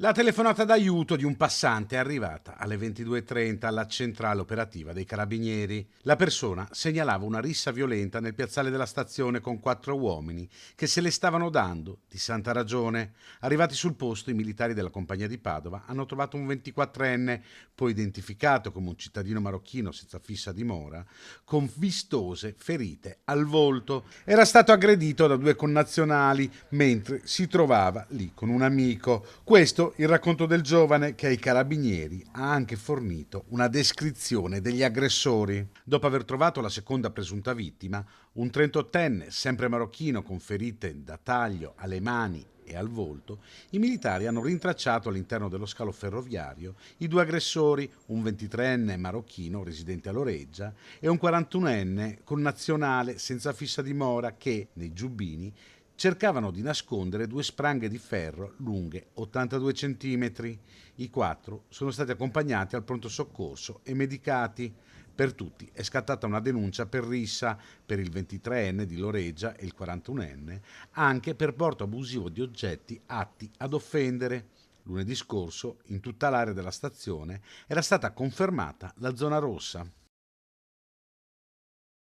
La telefonata d'aiuto di un passante è arrivata alle 22:30 alla centrale operativa dei carabinieri. La persona segnalava una rissa violenta nel piazzale della stazione con 4 uomini che se le stavano dando di santa ragione. Arrivati sul posto, i militari della compagnia di Padova hanno trovato un 24enne, poi identificato come un cittadino marocchino senza fissa dimora, con vistose ferite al volto. Era stato aggredito da 2 connazionali mentre si trovava lì con un amico. Questo il racconto del giovane che ai carabinieri ha anche fornito una descrizione degli aggressori. Dopo aver trovato la seconda presunta vittima, un 38enne, sempre marocchino con ferite da taglio alle mani e al volto, i militari hanno rintracciato all'interno dello scalo ferroviario i 2 aggressori, un 23enne marocchino residente a Loreggia e un 41enne connazionale senza fissa dimora che, nei giubbini, cercavano di nascondere 2 spranghe di ferro lunghe 82 centimetri. I 4 sono stati accompagnati al pronto soccorso e medicati. Per tutti è scattata una denuncia per rissa, per il 23enne di Loreggia e il 41enne, anche per porto abusivo di oggetti atti ad offendere. Lunedì scorso, in tutta l'area della stazione, era stata confermata la zona rossa.